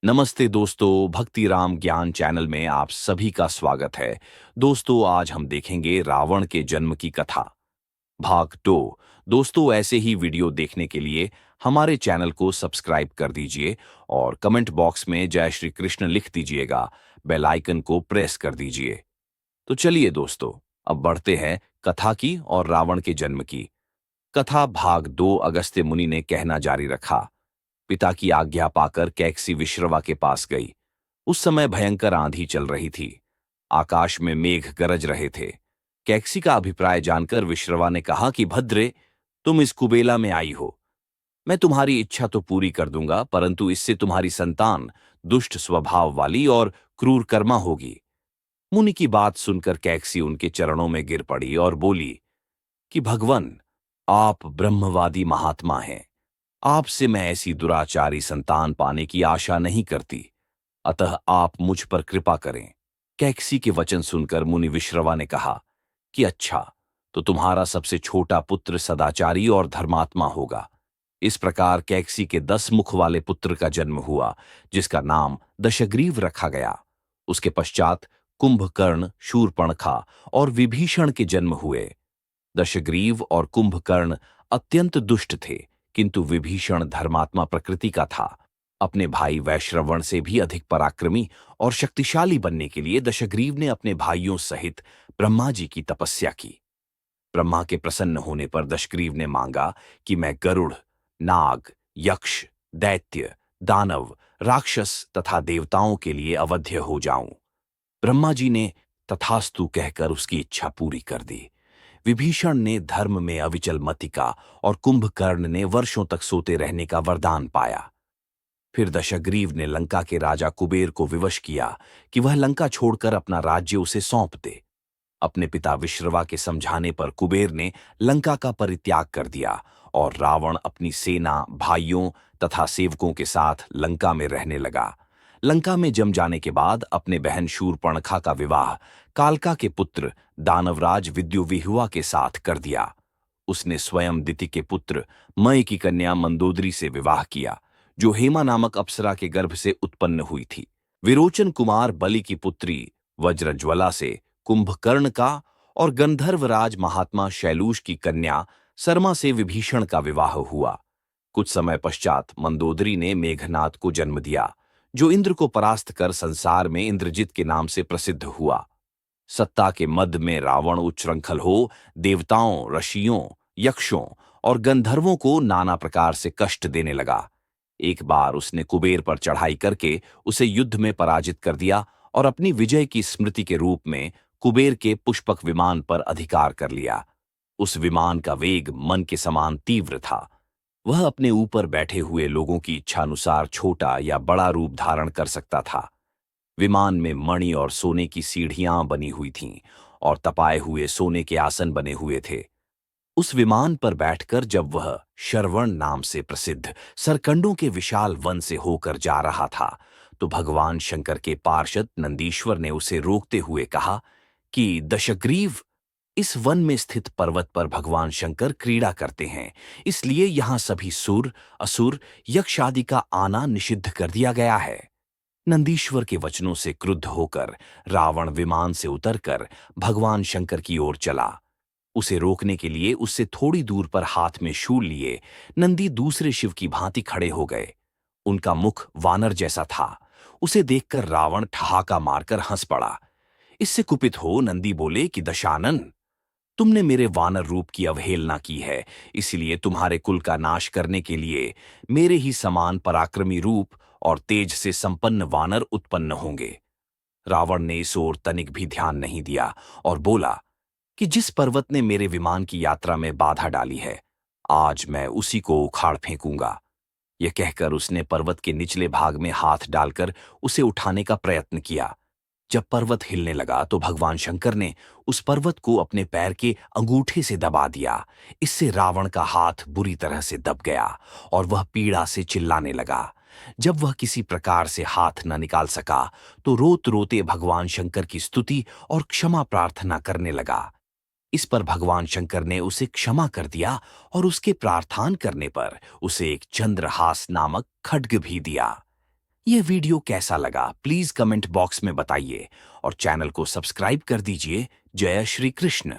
नमस्ते दोस्तों, भक्ति राम ज्ञान चैनल में आप सभी का स्वागत है। दोस्तों, आज हम देखेंगे रावण के जन्म की कथा, भाग 2। दोस्तों, ऐसे ही वीडियो देखने के लिए हमारे चैनल को सब्सक्राइब कर दीजिए और कमेंट बॉक्स में जय श्री कृष्ण लिख दीजिएगा। बेल आइकन को प्रेस कर दीजिए। तो चलिए दोस्तों, अब बढ़ते हैं कथा की और रावण के जन्म की। कथा भाग 2। अगस्त्य मुनि ने कहना जारी रखा। पिता की आज्ञा पाकर कैकसी विश्रवा के पास गई। उस समय भयंकर आंधी चल रही थी। आकाश में मेघ गरज रहे थे। कैकसी का अभिप्राय जानकर विश्रवा ने कहा कि भद्रे, तुम इस कुबेला में आई हो। मैं तुम्हारी इच्छा तो पूरी कर दूंगा, परंतु इससे तुम्हारी संतान दुष्ट स्वभाव वाली और क्रूर कर्मा होगी। मुनि की बात सुनकर कैकसी उनके चरणों में गिर पड़ी और बोली कि भगवन, आप ब्रह्मवादी महात्मा हैं। आपसे मैं ऐसी दुराचारी संतान पाने की आशा नहीं करती, अतः आप मुझ पर कृपा करें। कैकसी के वचन सुनकर मुनि विश्रवा ने कहा कि अच्छा, तो तुम्हारा सबसे छोटा पुत्र सदाचारी और धर्मात्मा होगा। इस प्रकार कैकसी के 10 मुख वाले पुत्र का जन्म हुआ, जिसका नाम दशग्रीव रखा गया। उसके पश्चात कुंभकर्ण, शूर्पणखा और विभीषण के जन्म हुए। दशग्रीव और कुंभकर्ण अत्यंत दुष्ट थे, किंतु विभीषण धर्मात्मा प्रकृति का था। अपने भाई वैश्रवण से भी अधिक पराक्रमी और शक्तिशाली बनने के लिए दशग्रीव ने अपने भाइयों सहित ब्रह्मा जी की तपस्या की। ब्रह्मा के प्रसन्न होने पर दशग्रीव ने मांगा कि मैं गरुड़, नाग, यक्ष, दैत्य, दानव, राक्षस तथा देवताओं के लिए अवध्य हो जाऊं। ब्रह्मा जी ने तथास्तु कहकर उसकी इच्छा पूरी कर दी। विभीषण ने धर्म में अविचल मति का और कुंभकर्ण ने वर्षों तक सोते रहने का वरदान पाया। फिर दशग्रीव ने लंका के राजा कुबेर को विवश किया कि वह लंका छोड़कर अपना राज्य उसे सौंप दे। अपने पिता विश्रवा के समझाने पर कुबेर ने लंका का परित्याग कर दिया और रावण अपनी सेना, भाइयों तथा सेवकों के साथ लंका में रहने लगा। लंका में जम जाने के बाद अपने बहन शूर्पणखा का विवाह कालका के पुत्र दानवराज विद्युविहुआ के साथ कर दिया। उसने स्वयं दिति के पुत्र मय की कन्या मंदोदरी से विवाह किया, जो हेमा नामक अप्सरा के गर्भ से उत्पन्न हुई थी। विरोचन कुमार बलि की पुत्री वज्रज्वला से कुंभकर्ण का और गंधर्वराज महात्मा शैलूष की कन्या सरमा से विभीषण का विवाह हुआ। कुछ समय पश्चात मंदोदरी ने मेघनाद को जन्म दिया, जो इंद्र को परास्त कर संसार में इंद्रजित के नाम से प्रसिद्ध हुआ। सत्ता के मद में रावण उच्छृंखल हो देवताओं, ऋषियों, यक्षों और गंधर्वों को नाना प्रकार से कष्ट देने लगा। एक बार उसने कुबेर पर चढ़ाई करके उसे युद्ध में पराजित कर दिया और अपनी विजय की स्मृति के रूप में कुबेर के पुष्पक विमान पर अधिकार कर लिया। उस विमान का वेग मन के समान तीव्र था। वह अपने ऊपर बैठे हुए लोगों की इच्छानुसार छोटा या बड़ा रूप धारण कर सकता था। विमान में मणि और सोने की सीढ़ियां बनी हुई थीं और तपाए हुए सोने के आसन बने हुए थे। उस विमान पर बैठकर जब वह शरवण नाम से प्रसिद्ध सरकंडों के विशाल वन से होकर जा रहा था, तो भगवान शंकर के पार्षद नंदीश्वर ने उसे रोकते हुए कहा कि दशग्रीव, इस वन में स्थित पर्वत पर भगवान शंकर क्रीड़ा करते हैं, इसलिए यहां सभी सुर, असुर, यक्ष आदि का आना निषिद्ध कर दिया गया है। नंदीश्वर के वचनों से क्रुद्ध होकर रावण विमान से उतरकर भगवान शंकर की ओर चला। उसे रोकने के लिए उससे थोड़ी दूर पर हाथ में शूल लिए नंदी दूसरे शिव की भांति खड़े हो गए। उनका मुख वानर जैसा था। उसे देखकर रावण ठहाका मारकर हंस पड़ा। इससे कुपित हो नंदी बोले कि दशानन, तुमने मेरे वानर रूप की अवहेलना की है, इसलिए तुम्हारे कुल का नाश करने के लिए मेरे ही समान पराक्रमी रूप और तेज से संपन्न वानर उत्पन्न होंगे। रावण ने इस ओर तनिक भी ध्यान नहीं दिया और बोला कि जिस पर्वत ने मेरे विमान की यात्रा में बाधा डाली है, आज मैं उसी को उखाड़ फेंकूंगा। यह कहकर उसने पर्वत के निचले भाग में हाथ डालकर उसे उठाने का प्रयत्न किया। जब पर्वत हिलने लगा तो भगवान शंकर ने उस पर्वत को अपने पैर के अंगूठे से दबा दिया। इससे रावण का हाथ बुरी तरह से दब गया और वह पीड़ा से चिल्लाने लगा। जब वह किसी प्रकार से हाथ न निकाल सका तो रोते रोते भगवान शंकर की स्तुति और क्षमा प्रार्थना करने लगा। इस पर भगवान शंकर ने उसे क्षमा कर दिया और उसके प्रार्थना करने पर उसे एक चंद्रहास नामक खड्ग भी दिया। ये वीडियो कैसा लगा प्लीज कमेंट बॉक्स में बताइए और चैनल को सब्सक्राइब कर दीजिए। जय श्री कृष्ण।